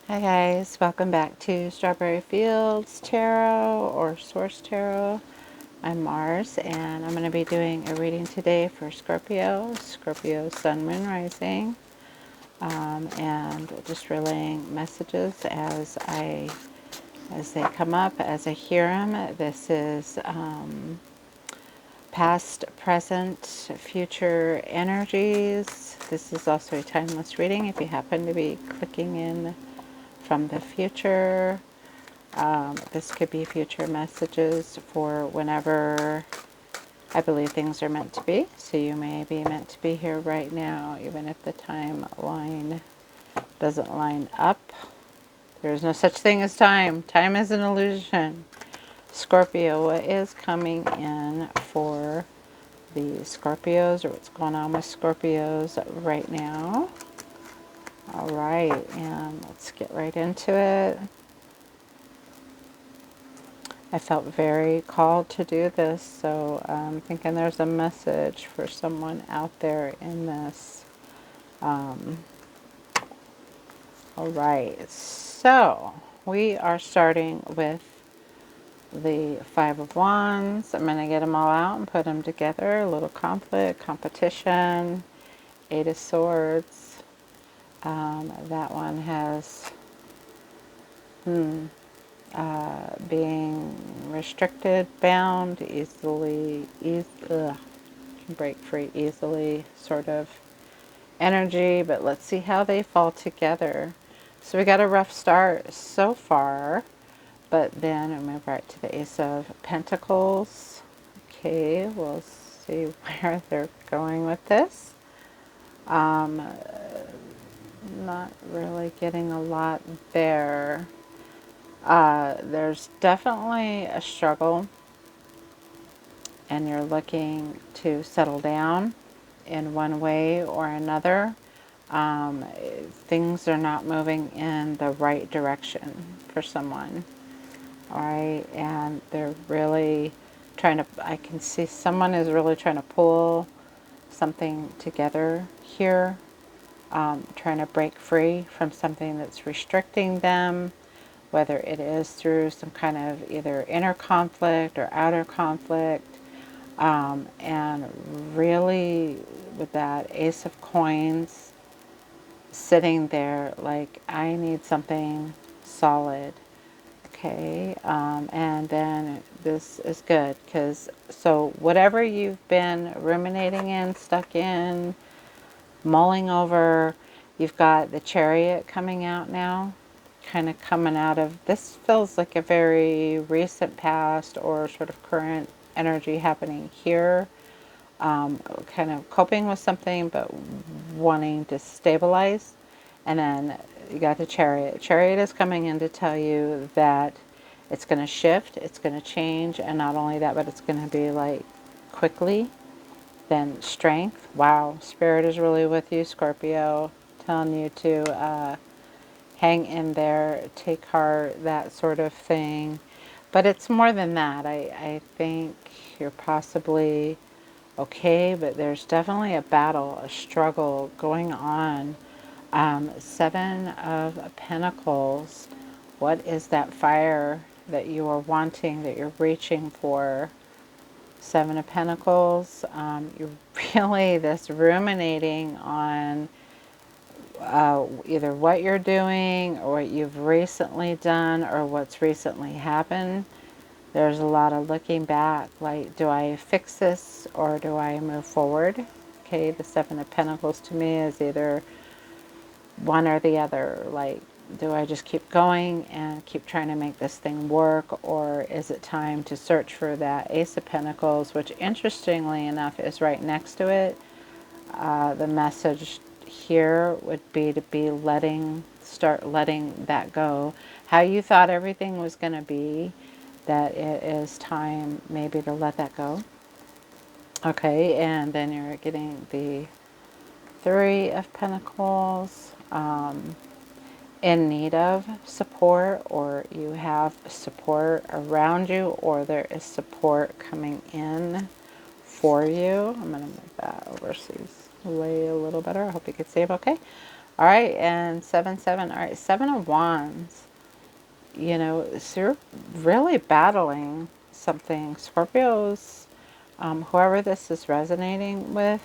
Hi guys, welcome back to Strawberry Fields Tarot or Source Tarot. I'm Mars and I'm going to be doing a reading today for Scorpio, Sun, Moon, Rising, and just relaying messages as they come up, as I hear them. This is past, present, future energies. This is also a timeless reading if you happen to be clicking in from the future. This could be future messages for whenever I believe things are meant to be. So you may be meant to be here right now, even if the timeline doesn't line up. There is no such thing as time. Time is an illusion. Scorpio, what is coming in for the Scorpios, or what's going on with Scorpios right now? All right, and let's get right into it. I felt very called to do this, so I'm thinking there's a message for someone out there in this. All right, so we are starting with the Five of Wands. I'm going to get them all out and put them together. A little conflict, competition, Eight of Swords. That one has being restricted, bound, can break free easily sort of energy, but let's see how they fall together. So we got a rough start so far, but then we move right to the Ace of Pentacles. Okay, we'll see where they're going with this. Not really getting a lot there. There's definitely a struggle, and you're looking to settle down in one way or another. Things are not moving in the right direction for someone. All right, and they're really trying to, I can see someone is really trying to pull something together here, trying to break free from something that's restricting them, whether it is through some kind of either inner conflict or outer conflict. And really with that Ace of Coins sitting there, like, I need something solid. Okay, and then this is good because, so whatever you've been ruminating in, stuck in, mulling over, you've got the Chariot coming out now, kind of coming out of, this feels like a very recent past or sort of current energy happening here. Kind of coping with something but wanting to stabilize. And then you got the Chariot. Chariot is coming in to tell you that it's going to shift, it's going to change, and not only that, but it's going to be like quickly. Then Strength. Wow, Spirit is really with you, Scorpio, telling you to hang in there, take heart, that sort of thing. But it's more than that. I think you're possibly okay, but there's definitely a battle, a struggle going on. Seven of Pentacles. What is that fire that you are wanting, that you're reaching for? Seven of Pentacles. You're really this ruminating on either what you're doing or what you've recently done or what's recently happened. There's a lot of looking back, like, do I fix this or do I move forward? Okay, the Seven of Pentacles to me is either one or the other. Like, do I just keep going and keep trying to make this thing work, or is it time to search for that Ace of Pentacles, which interestingly enough is right next to it. The message here would be to be start letting that go. How you thought everything was going to be, that it is time maybe to let that go. Okay, and then you're getting the Three of Pentacles, in need of support, or you have support around you, or there is support coming in for you. I'm going to make that overseas lay a little better. I hope you can see it okay. All right, and 7, 7. All right, 7 of Wands. You know, so you're really battling something. Scorpios, whoever this is resonating with,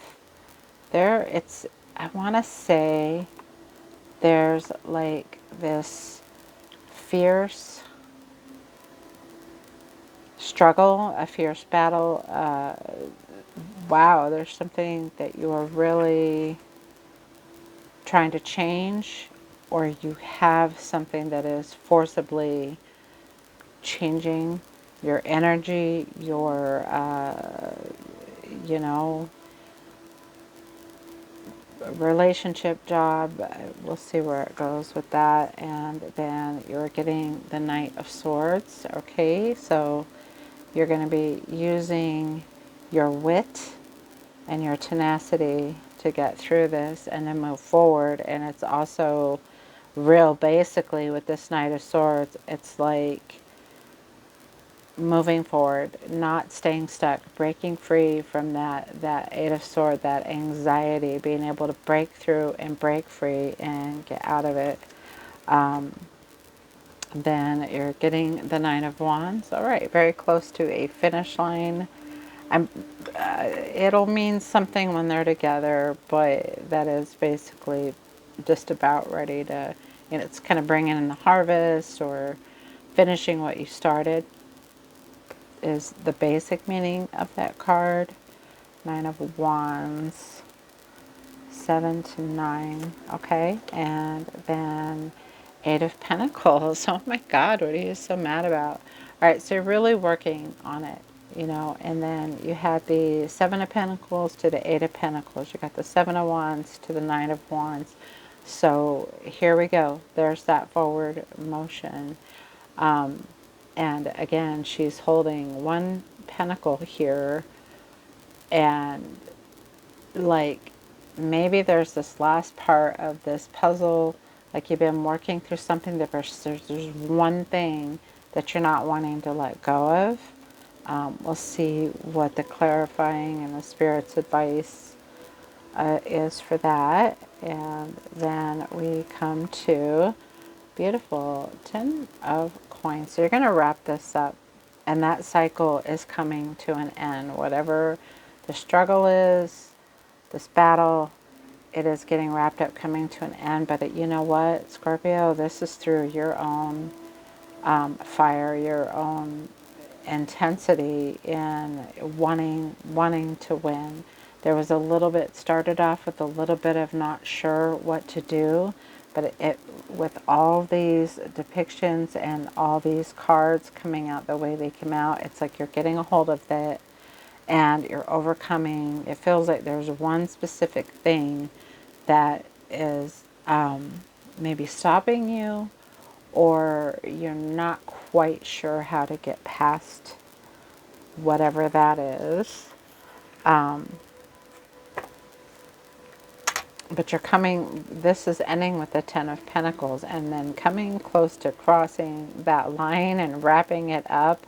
I want to say there's like this fierce struggle, a fierce battle. Wow, there's something that you are really trying to change, or you have something that is forcibly changing your energy, your, you know, relationship, job. We'll see where it goes with that. And then you're getting the Knight of Swords. Okay, so you're going to be using your wit and your tenacity to get through this and then move forward. And it's also real basically with this Knight of Swords, it's like moving forward, not staying stuck, breaking free from that Eight of Swords, that anxiety, being able to break through and break free and get out of it. Then you're getting the Nine of Wands. All right, very close to a finish line. It'll mean something when they're together, but that is basically just about ready to, you know, it's kind of bringing in the harvest or finishing what you started is the basic meaning of that card. Nine of Wands, 7 to 9, okay? And then Eight of Pentacles. Oh my God, what are you so mad about? All right, so you're really working on it, you know, and then you had the 7 of Pentacles to the 8 of Pentacles. You got the 7 of Wands to the 9 of Wands. So here we go. There's that forward motion. And again, she's holding one pentacle here, and like maybe there's this last part of this puzzle, like you've been working through something that there's one thing that you're not wanting to let go of. We'll see what the clarifying and the Spirit's advice is for that. And then we come to beautiful 10 of Coins. So you're going to wrap this up, and that cycle is coming to an end. Whatever the struggle is, this battle, it is getting wrapped up, coming to an end. But you know what, Scorpio, this is through your own fire, your own intensity in wanting to win. There was a little bit, started off with a little bit of not sure what to do, but it with all these depictions and all these cards coming out the way they come out, it's like you're getting a hold of it and you're overcoming. It feels like there's one specific thing that is maybe stopping you, or you're not quite sure how to get past whatever that is. But you're coming, this is ending with the 10 of Pentacles, and then coming close to crossing that line and wrapping it up,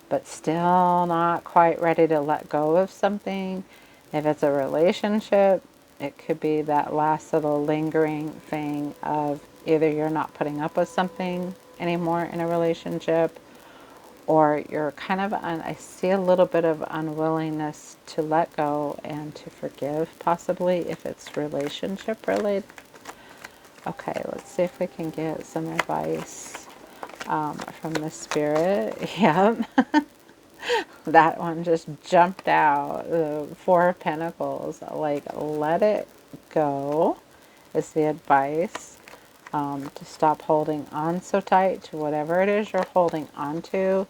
but still not quite ready to let go of something. If it's a relationship, it could be that last little lingering thing of either you're not putting up with something anymore in a relationship, or you're kind of, I see a little bit of unwillingness to let go and to forgive, possibly, if it's relationship related. Okay, let's see if we can get some advice from the Spirit. Yep. That one just jumped out. The 4 of Pentacles. Like, let it go is the advice. To stop holding on so tight to whatever it is you're holding on to.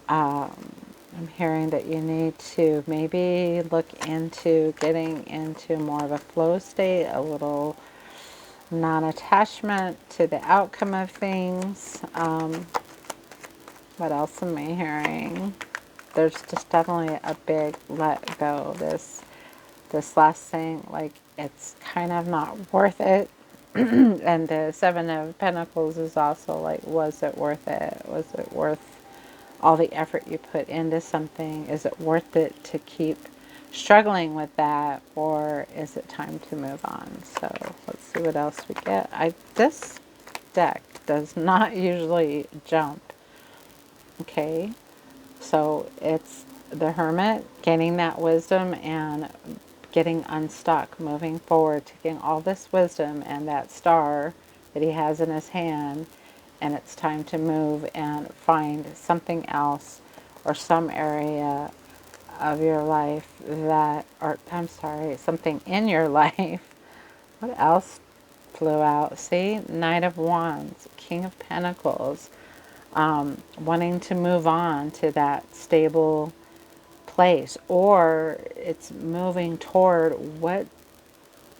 I'm hearing that you need to maybe look into getting into more of a flow state, a little non-attachment to the outcome of things. What else am I hearing? There's just definitely a big let go. This last thing, like, it's kind of not worth it. And the 7 of Pentacles is also like, was it worth it? Was it worth all the effort you put into something? Is it worth it to keep struggling with that, or is it time to move on? So let's see what else we get. This deck does not usually jump. Okay, so it's the Hermit gaining that wisdom and getting unstuck, moving forward, taking all this wisdom and that star that he has in his hand, and it's time to move and find something else or some area of your life that, or I'm sorry, something in your life. What else flew out? See, Knight of Wands, King of Pentacles, wanting to move on to that stable place, or it's moving toward what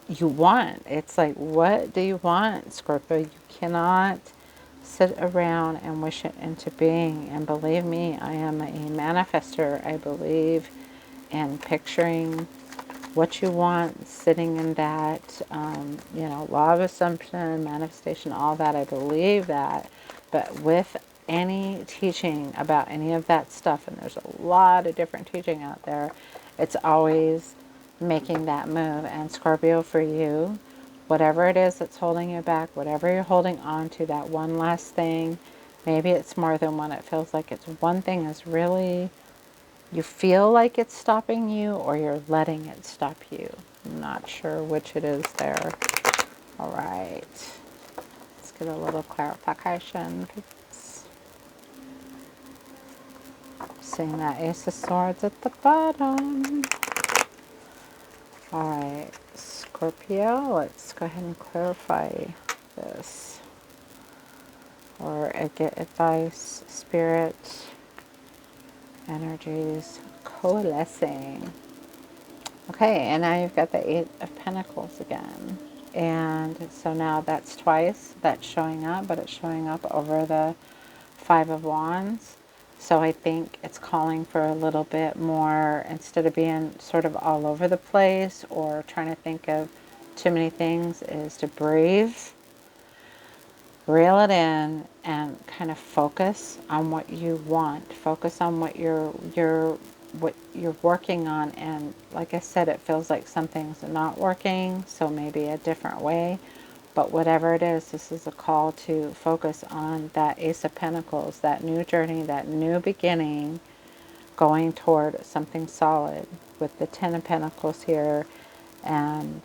you want. It's like, what do you want, Scorpio? You cannot sit around and wish it into being. And believe me, I am a manifester. I believe in picturing what you want, sitting in that, law of assumption, manifestation, all that. I believe that. But with any teaching about any of that stuff, and there's a lot of different teaching out there, it's always making that move. And Scorpio, for you, whatever it is that's holding you back, whatever you're holding on to, that one last thing, maybe it's more than one. It feels like it's one thing is really, you feel like it's stopping you, or you're letting it stop you. I'm not sure which it is there. All right. Let's get a little clarification. Seeing that Ace of Swords at the bottom. All right, Scorpio, let's go ahead and clarify this. Or get advice, spirit, energies coalescing. Okay, and now you've got the Eight of Pentacles again. And so now that's twice that's showing up, but it's showing up over the Five of Wands. So I think it's calling for a little bit more, instead of being sort of all over the place or trying to think of too many things, is to breathe, reel it in, and kind of focus on what you want. Focus on what you're working on. And like I said, it feels like something's not working, so maybe a different way. But whatever it is, this is a call to focus on that Ace of Pentacles, that new journey, that new beginning, going toward something solid, with the Ten of Pentacles here. And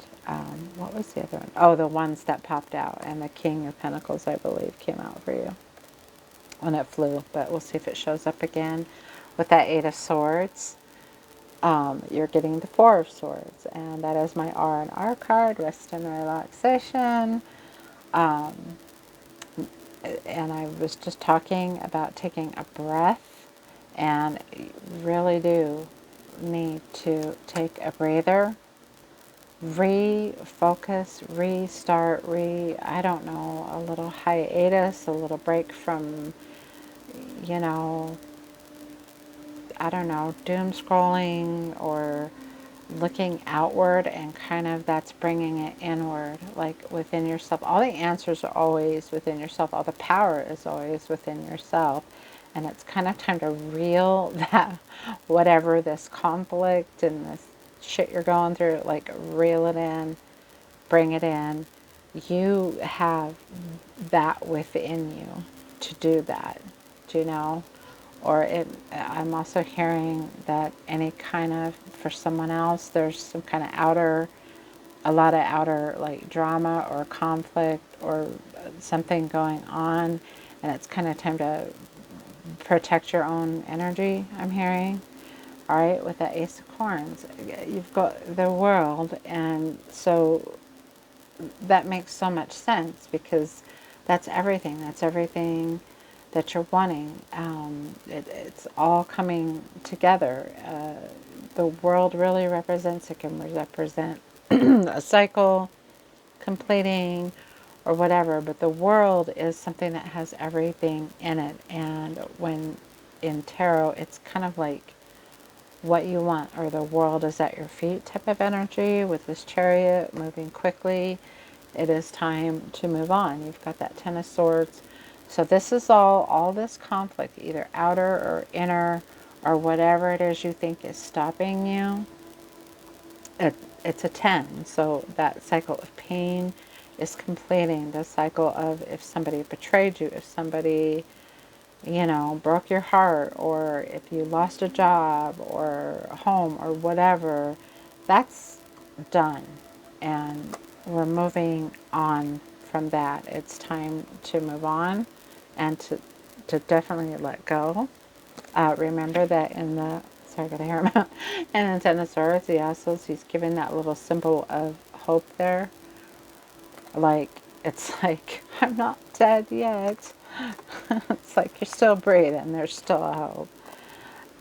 what was the other one? Oh, the ones that popped out. And the King of Pentacles, I believe, came out for you when it flew. But we'll see if it shows up again. With that Eight of Swords, you're getting the Four of Swords. And that is my R&R card, rest and relaxation. And I was just talking about taking a breath, and you really do need to take a breather, refocus, restart, I don't know, a little hiatus, a little break from, I don't know, doom scrolling or looking outward, and kind of that's bringing it inward, like within yourself. All the answers are always within yourself. All the power is always within yourself. And it's kind of time to reel that, whatever this conflict and this shit you're going through, like reel it in, bring it in. You have that within you to do that, do you know? Or I'm also hearing that any kind of, for someone else, there's some kind of a lot of outer like drama or conflict or something going on, and it's kind of time to protect your own energy, I'm hearing. All right, with that Ace of Wands, you've got the World, and so that makes so much sense, because that's everything. That's everything that you're wanting. It's all coming together. The World really represents, it can represent a cycle, completing, or whatever, but the World is something that has everything in it. And when in tarot, it's kind of like what you want, or the world is at your feet type of energy. With this Chariot moving quickly, it is time to move on. You've got that Ten of Swords. So this is all this conflict, either outer or inner, or whatever it is you think is stopping you, it's a 10. So that cycle of pain is completing. The cycle of if somebody betrayed you, if somebody, broke your heart, or if you lost a job or a home or whatever, that's done. And we're moving on from that. It's time to move on and to definitely let go. Remember that in the, sorry, I got to hear him out. And in Tenosaurus, he also, he's giving that little symbol of hope there. Like, it's like, I'm not dead yet. It's like you're still breathing. There's still a hope.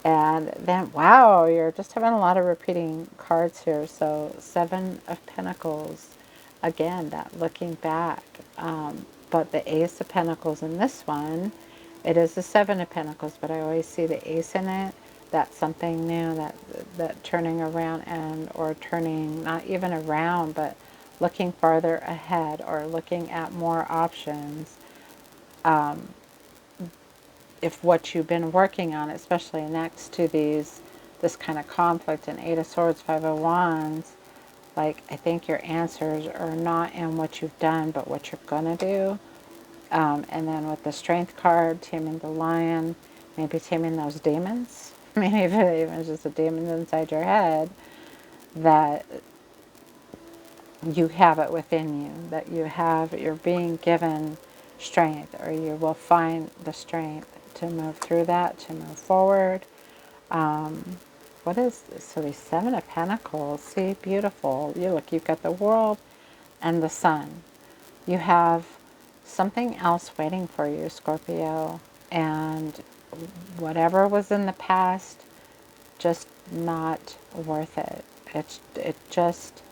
And then, wow, you're just having a lot of repeating cards here. So, Seven of Pentacles. Again, that looking back. But the Ace of Pentacles in this one, it is the Seven of Pentacles, but I always see the Ace in it. That's something new, that turning around or turning, not even around, but looking farther ahead or looking at more options. If what you've been working on, especially next to this kind of conflict in Eight of Swords, Five of Wands, like, I think your answers are not in what you've done, but what you're going to do. And then with the Strength card, taming the lion, maybe taming those demons. Maybe even it's just the demons inside your head, that you have it within you, that you're being given strength, or you will find the strength to move through that, to move forward. What is this? So the Seven of Pentacles, see, beautiful. You've got the World and the Sun. You have something else waiting for you, Scorpio, and whatever was in the past, just not worth it. It just,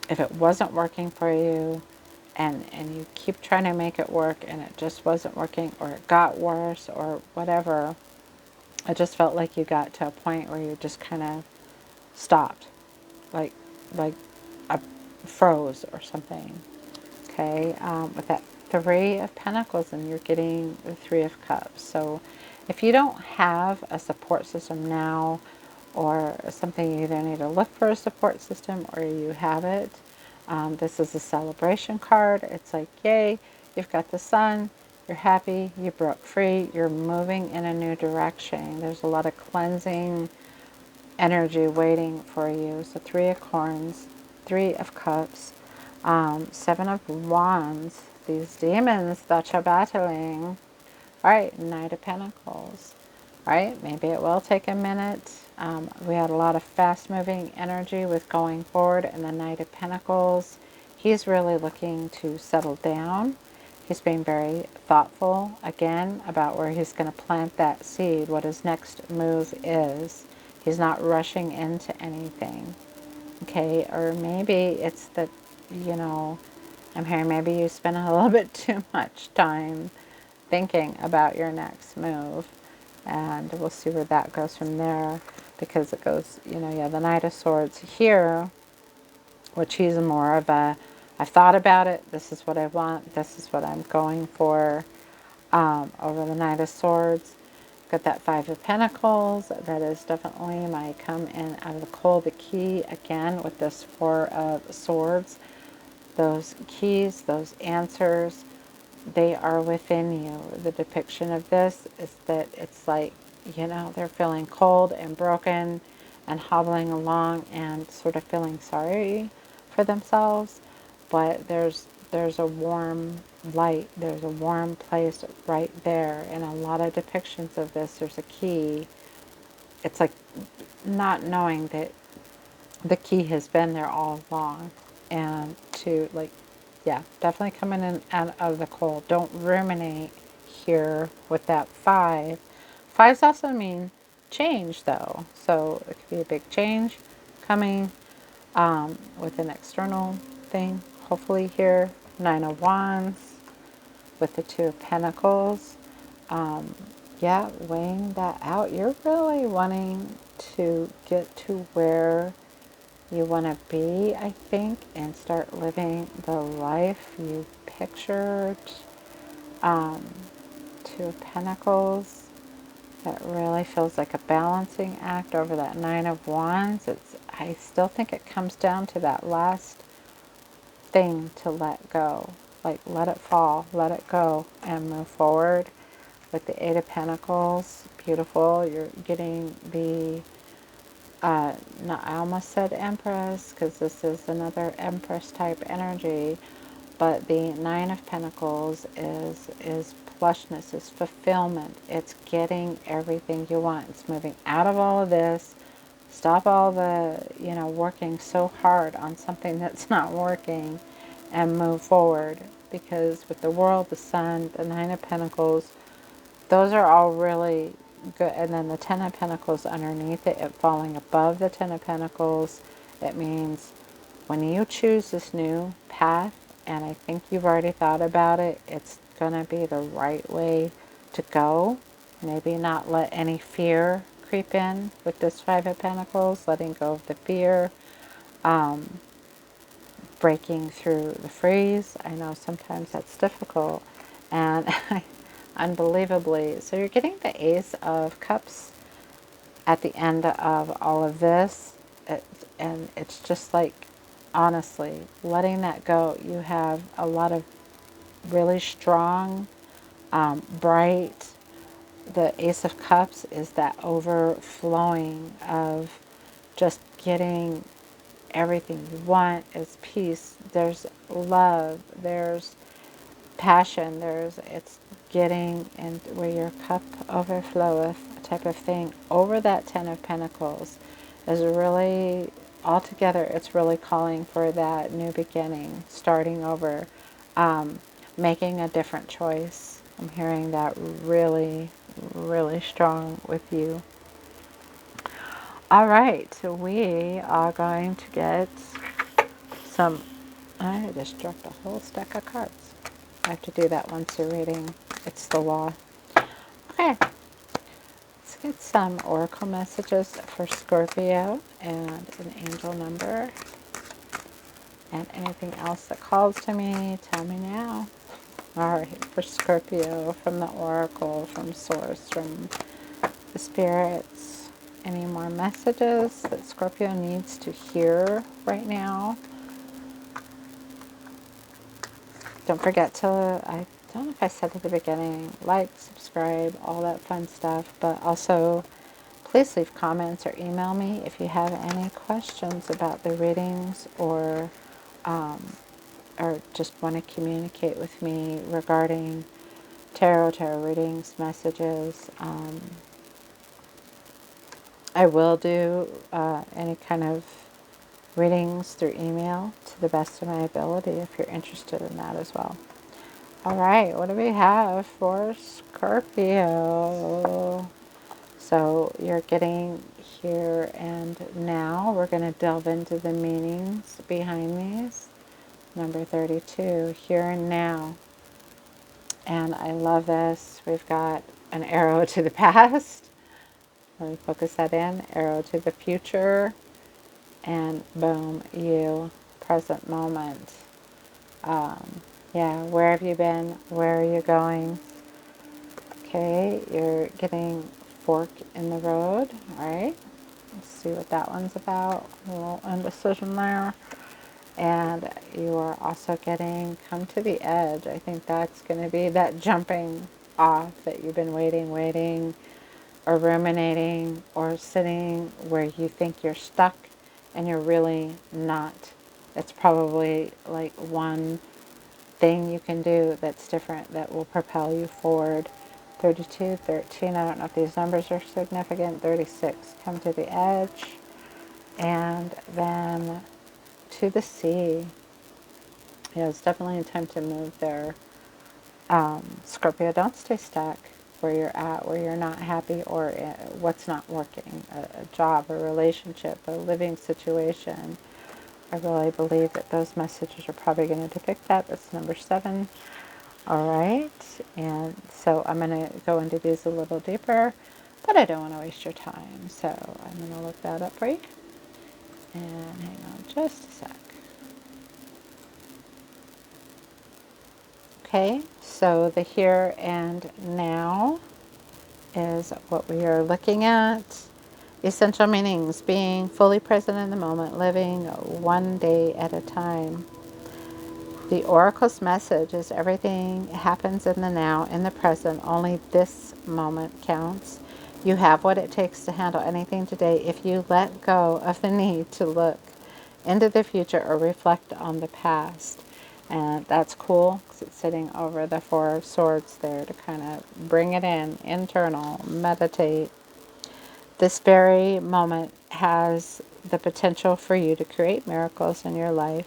if it wasn't working for you, and you keep trying to make it work and it just wasn't working, or it got worse or whatever, I just felt like you got to a point where you just kind of stopped, like I froze or something. Okay, with that Three of Pentacles, and you're getting the Three of Cups. So if you don't have a support system now, or something, you either need to look for a support system or you have it. This is a celebration card. It's like, yay, you've got the Sun, you're happy, you broke free, you're moving in a new direction. There's a lot of cleansing energy waiting for you. So Three of Corns, Three of Cups, Seven of Wands, these demons that you're battling. All right, Knight of Pentacles. All right, maybe it will take a minute. We had a lot of fast-moving energy with going forward, and the Knight of Pentacles, he's really looking to settle down. He's being very thoughtful, again, about where he's going to plant that seed, what his next move is. He's not rushing into anything, okay? Or maybe it's that, I'm hearing maybe you spend a little bit too much time thinking about your next move. And we'll see where that goes from there, because it goes, the Knight of Swords here, which he's more of a, I've thought about it, this is what I want, this is what I'm going for. Over the Knight of Swords, got that Five of Pentacles, that is definitely my come in out of the cold, the key, again, with this Four of Swords. Those keys, those answers, they are within you. The depiction of this is that it's like, they're feeling cold and broken and hobbling along and sort of feeling sorry for themselves. But there's a warm light, there's a warm place right there. And a lot of depictions of this, there's a key. It's like not knowing that the key has been there all along. And to, like, yeah, definitely coming in out of the cold. Don't ruminate here with that five. Fives also mean change, though. So it could be a big change coming with an external thing, hopefully here. Nine of Wands with the Two of Pentacles. Yeah, weighing that out. You're really wanting to get to where you want to be, I think, and start living the life you pictured. Two of Pentacles, that really feels like a balancing act over that Nine of Wands. It's I still think it comes down to that last thing to let go. Like, let it fall, let it go, and move forward. With the Eight of Pentacles, beautiful. You're getting the, no, I almost said Empress, because this is another Empress type energy. But the Nine of Pentacles is plushness, is fulfillment. It's getting everything you want. It's moving out of all of this. Stop all the, working so hard on something that's not working, and move forward. Because with the World, the Sun, the Nine of Pentacles, those are all really good. And then the Ten of Pentacles underneath it falling above the Ten of Pentacles, it means when you choose this new path, and I think you've already thought about it, it's going to be the right way to go. Maybe not let any fear creep in with this Five of Pentacles, letting go of the fear, breaking through the freeze. I know sometimes that's difficult, and unbelievably. So you're getting the Ace of Cups at the end of all of this, and it's just like, honestly, letting that go. You have a lot of really strong, bright, the Ace of Cups is that overflowing of just getting everything you want. Is peace, there's love, there's passion, it's getting, and where your cup overfloweth type of thing. Over that Ten of Pentacles is really, altogether, it's really calling for that new beginning, starting over, making a different choice. I'm hearing that really, really strong with you. All right, so we are going to get some, I just dropped a whole stack of cards. I have to do that once you're reading. It's the law. Okay, let's get some oracle messages for Scorpio and an angel number. And anything else that calls to me, tell me now. All right, for Scorpio, from the oracle, from source, from the spirits. Any more messages that Scorpio needs to hear right now? Don't forget to, I don't know if I said at the beginning, like, subscribe, all that fun stuff. But also, please leave comments or email me if you have any questions about the readings, or just want to communicate with me regarding tarot readings, messages. I will do any kind of readings through email to the best of my ability if you're interested in that as well. All right, what do we have for Scorpio? So you're getting here and now. We're going to delve into the meanings behind these. Number 32, here and now. And I love this. We've got an arrow to the past. Let me focus that in. Arrow to the future. And boom, you, present moment. Yeah, where have you been? Where are you going? Okay, you're getting fork in the road. All right, let's see what that one's about. A little indecision there. And you are also getting come to the edge. I think that's going to be that jumping off that you've been waiting, or ruminating, or sitting where you think you're stuck and you're really not. It's probably like one thing you can do that's different that will propel you forward. 32, 13, I don't know if these numbers are significant. 36, come to the edge. And then to the sea. Yeah, it's definitely a time to move there. Scorpio, don't stay stuck where you're at, where you're not happy, or what's not working. A job, a relationship, a living situation. I really believe that those messages are probably going to depict that. That's number 7. All right. And so I'm going to go into these a little deeper, but I don't want to waste your time. So I'm going to look that up for you. And hang on just a sec. Okay, so the here and now is what we are looking at. Essential meanings: being fully present in the moment, living one day at a time. The oracle's message is everything happens in the now, in the present. Only this moment counts. You have what it takes to handle anything today if you let go of the need to look into the future or reflect on the past. And that's cool because it's sitting over the Four of Swords there to kind of bring it in, internal, meditate. This very moment has the potential for you to create miracles in your life.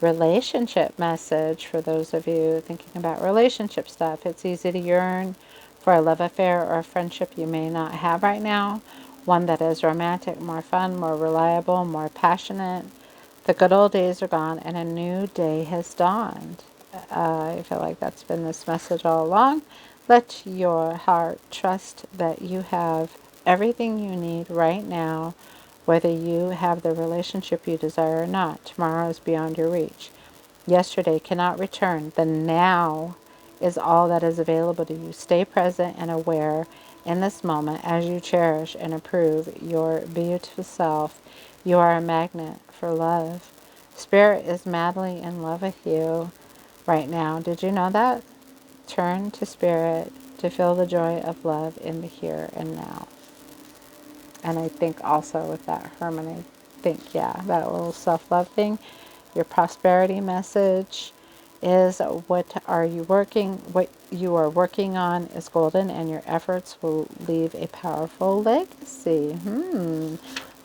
Relationship message for those of you thinking about relationship stuff. It's easy to yearn for a love affair or a friendship you may not have right now. One that is romantic, more fun, more reliable, more passionate. The good old days are gone and a new day has dawned. I feel like that's been this message all along. Let your heart trust that you have everything you need right now, whether you have the relationship you desire or not. Tomorrow is beyond your reach. Yesterday cannot return. The now is all that is available to you. Stay present and aware in this moment as you cherish and approve your beautiful self. You are a magnet for love. Spirit is madly in love with you right now. Did you know that? Turn to Spirit to feel the joy of love in the here and now. And I think also with that harmony, yeah, that little self-love thing, your prosperity message is what you are working on is golden and your efforts will leave a powerful legacy.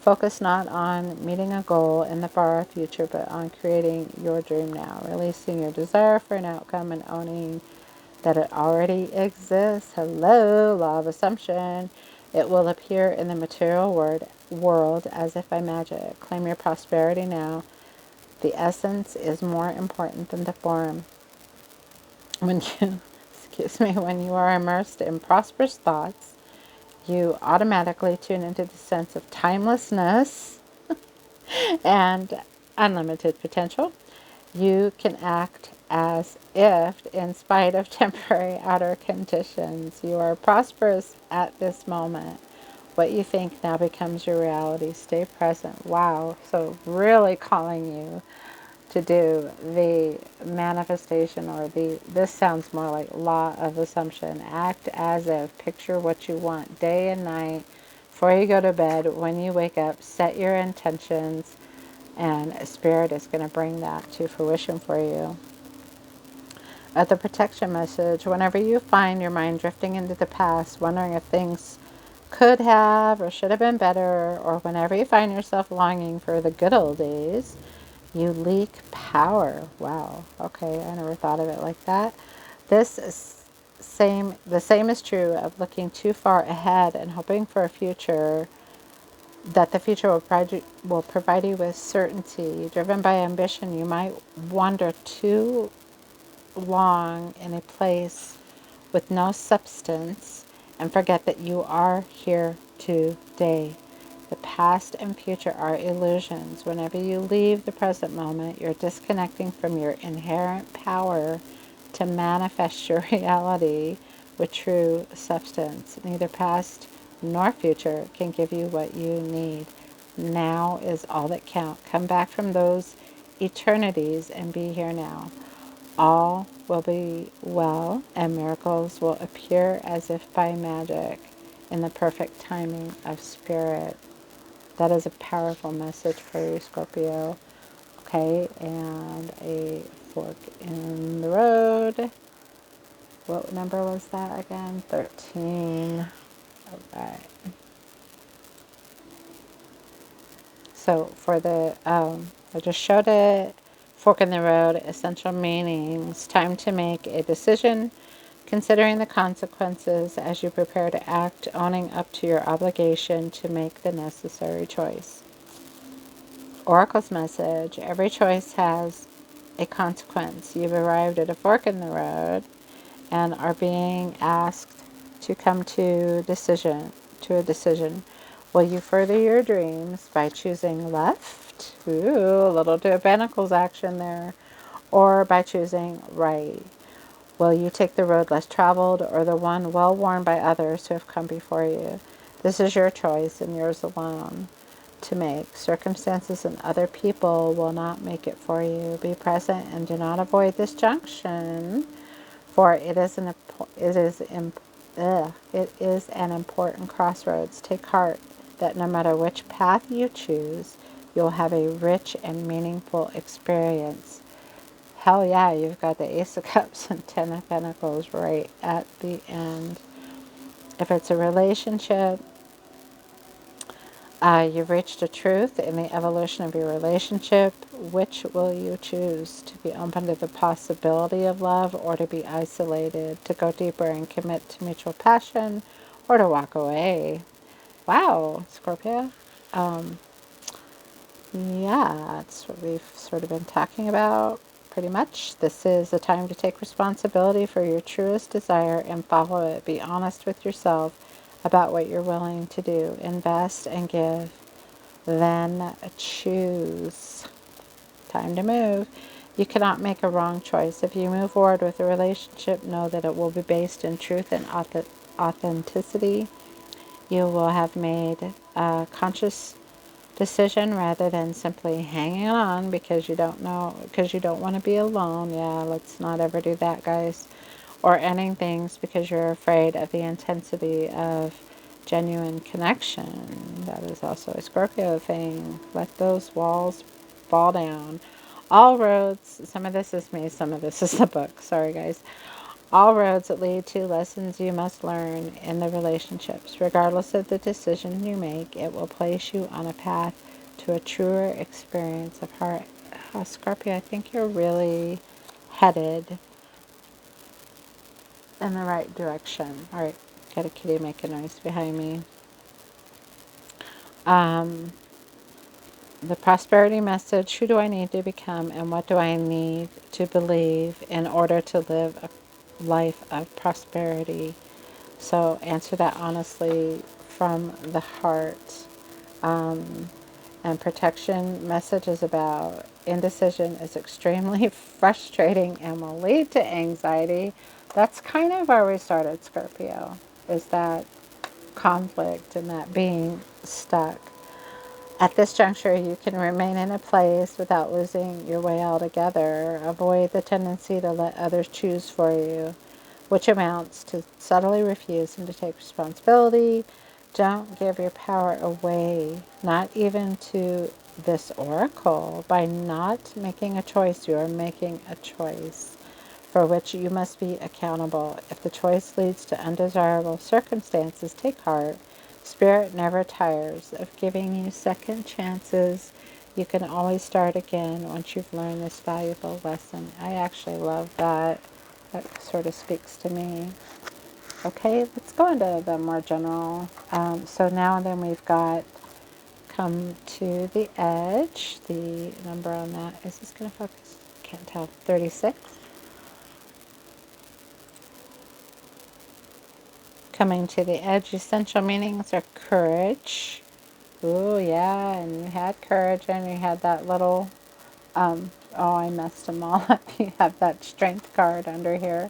Focus not on meeting a goal in the far future, but on creating your dream now, releasing your desire for an outcome and owning that it already exists. Hello, law of assumption. It will appear in the material world as if by magic. Claim your prosperity now. The essence is more important than the form. When you, when you are immersed in prosperous thoughts, you automatically tune into the sense of timelessness and unlimited potential. You can act as if, in spite of temporary outer conditions, you are prosperous at this moment. What you think now becomes your reality. Stay present. Wow. So really calling you to do the manifestation or this sounds more like law of assumption. Act as if, picture what you want day and night. Before you go to bed, when you wake up, set your intentions and Spirit is going to bring that to fruition for you. The protection message, whenever you find your mind drifting into the past, wondering if things could have or should have been better, or whenever you find yourself longing for the good old days, you leak power. Wow. Okay, I never thought of it like that. This is the same is true of looking too far ahead and hoping for a future that the future will provide you with certainty. Driven by ambition, you might wander too long in a place with no substance and forget that you are here today. The past and future are illusions. Whenever you leave the present moment, you're disconnecting from your inherent power to manifest your reality with true substance. Neither past nor future can give you what you need. Now is all that counts. Come back from those eternities and be here now. All will be well, and miracles will appear as if by magic in the perfect timing of Spirit. That is a powerful message for you, Scorpio. Okay, and a fork in the road. What number was that again? 13. All right. So for the, I just showed it. Fork in the road, essential meanings. Time to make a decision, considering the consequences as you prepare to act, owning up to your obligation to make the necessary choice. Oracle's message, every choice has a consequence. You've arrived at a fork in the road and are being asked to come to a decision. Will you further your dreams by choosing left? Ooh, a little Two of Pentacles action there. Or by choosing right? Will you take the road less traveled or the one well worn by others who have come before you? This is your choice and yours alone to make. Circumstances and other people will not make it for you. Be present and do not avoid this junction, for it is an important crossroads. Take heart that no matter which path you choose, you'll have a rich and meaningful experience. Hell yeah, you've got the Ace of Cups and Ten of Pentacles right at the end. If it's a relationship, you've reached a truth in the evolution of your relationship. Which will you choose? To be open to the possibility of love, or to be isolated, to go deeper and commit to mutual passion, or to walk away? Wow, Scorpio. Yeah, that's what we've sort of been talking about pretty much. This is a time to take responsibility for your truest desire and follow it. Be honest with yourself about what you're willing to do. Invest and give. Then choose. Time to move. You cannot make a wrong choice. If you move forward with a relationship, know that it will be based in truth and authenticity. You will have made a conscious decision rather than simply hanging on because you don't want to be alone. Yeah, let's not ever do that, guys. Or ending things because you're afraid of the intensity of genuine connection. That is also a Scorpio thing. Let those walls fall down. All roads, some of this is me, some of this is the book. Sorry, guys. All roads lead to lessons you must learn in the relationships. Regardless of the decision you make, it will place you on a path to a truer experience of heart. Scorpio, I think you're really headed in the right direction. All right, got a kitty making noise behind me. The prosperity message: who do I need to become and what do I need to believe in order to live a life of prosperity? So answer that honestly from the heart. And protection message is about indecision is extremely frustrating and will lead to anxiety. That's kind of where we started, Scorpio, is that conflict and that being stuck. At this juncture, you can remain in a place without losing your way altogether. Avoid the tendency to let others choose for you, which amounts to subtly refusing to take responsibility. Don't give your power away, not even to this oracle. By not making a choice, you are making a choice for which you must be accountable. If the choice leads to undesirable circumstances, take heart. Spirit never tires of giving you second chances. You can always start again once you've learned this valuable lesson. I actually love that. That sort of speaks to me. Okay, let's go into the more general. So now and then we've got come to the edge. The number on that, is this going to focus? Can't tell. 36. Coming to the edge, essential meanings are courage. Ooh, yeah, and you had courage and you had that little, oh, I messed them all up. You have that strength card under here.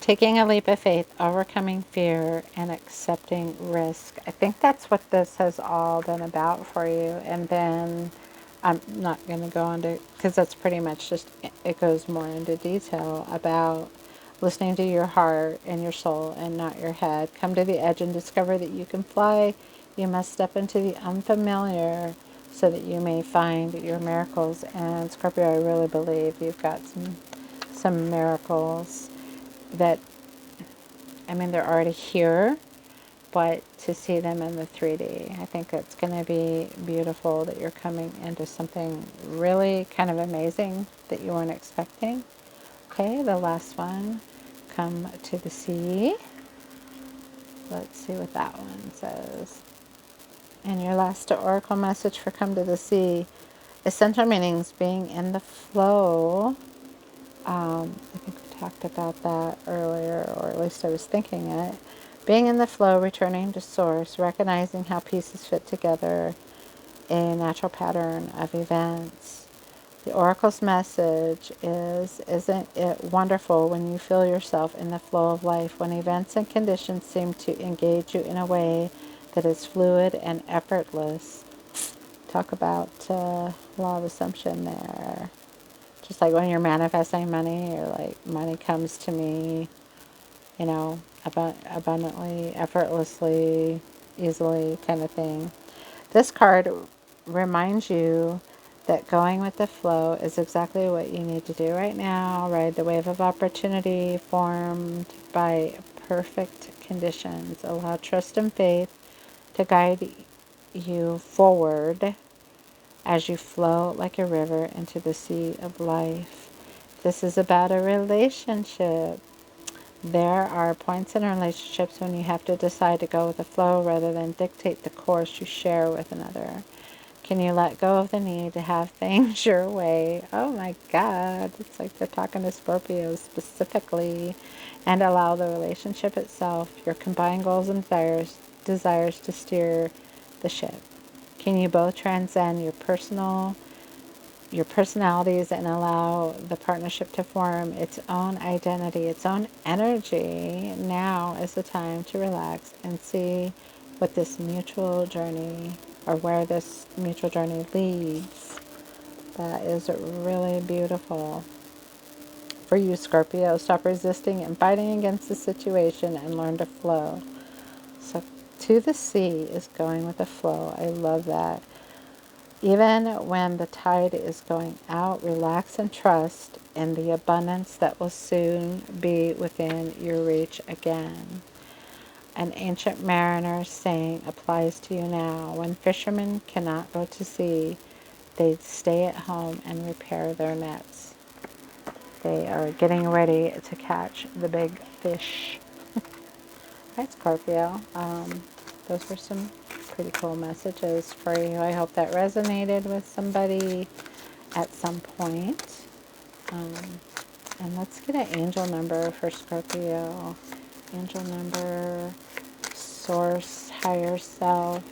Taking a leap of faith, overcoming fear, and accepting risk. I think that's what this has all been about for you. And then I'm not going to go into, because that's pretty much just, it goes more into detail about listening to your heart and your soul and not your head. Come to the edge and discover that you can fly. You must step into the unfamiliar so that you may find your miracles. And Scorpio, I really believe you've got some miracles that, I mean, they're already here, but to see them in the 3D, I think it's going to be beautiful that you're coming into something really kind of amazing that you weren't expecting. Okay, the last one, come to the sea. Let's see what that one says. And your last oracle message for come to the sea, essential meanings: being in the flow. I think we talked about that earlier, or at least I was thinking it. Being in the flow, returning to source, recognizing how pieces fit together, a natural pattern of events. The Oracle's message is, isn't it wonderful when you feel yourself in the flow of life, when events and conditions seem to engage you in a way that is fluid and effortless? Talk about law of assumption there. Just like when you're manifesting money, or like money comes to me, you know, abundantly, effortlessly, easily kind of thing. This card reminds you that going with the flow is exactly what you need to do right now. Ride the wave of opportunity formed by perfect conditions. Allow trust and faith to guide you forward as you flow like a river into the sea of life. This is about a relationship. There are points in relationships when you have to decide to go with the flow rather than dictate the course you share with another. Can you let go of the need to have things your way? Oh my God, it's like they're talking to Scorpio specifically. And allow the relationship itself, your combined goals and desires to steer the ship. Can you both transcend your personalities and allow the partnership to form its own identity, its own energy? Now is the time to relax and see what this mutual journey, or where this mutual journey leads. That is really beautiful. For you, Scorpio, stop resisting and fighting against the situation and learn to flow. So, to the sea is going with the flow. I love that. Even when the tide is going out, relax and trust in the abundance that will soon be within your reach again. An ancient mariner's saying applies to you now. When fishermen cannot go to sea, they stay at home and repair their nets. They are getting ready to catch the big fish. Hi, Scorpio. Those were some pretty cool messages for you. I hope that resonated with somebody at some point. And let's get an angel number for Scorpio. Angel number, source, higher self,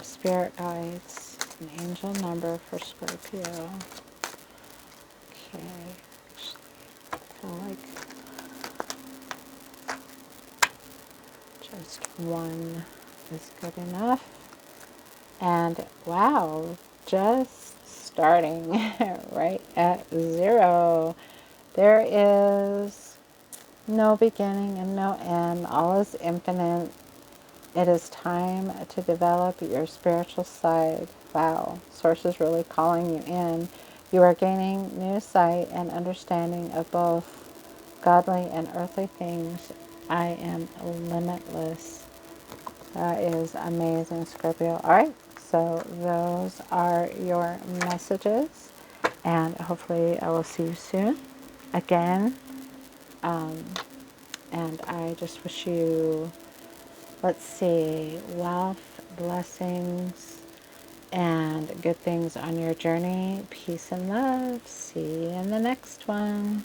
spirit guides. An angel number for Scorpio. Okay. Actually, I feel like just one is good enough. And wow, just starting right at 0. There is no beginning and no end. All is infinite. It is time to develop your spiritual side. Wow, Source is really calling you in. You are gaining new sight and understanding of both godly and earthly things. I am limitless. That is amazing, Scorpio. All right, so those are your messages, and hopefully I will see you soon again. And I just wish you, let's see, wealth, blessings, and good things on your journey. Peace and love. See you in the next one.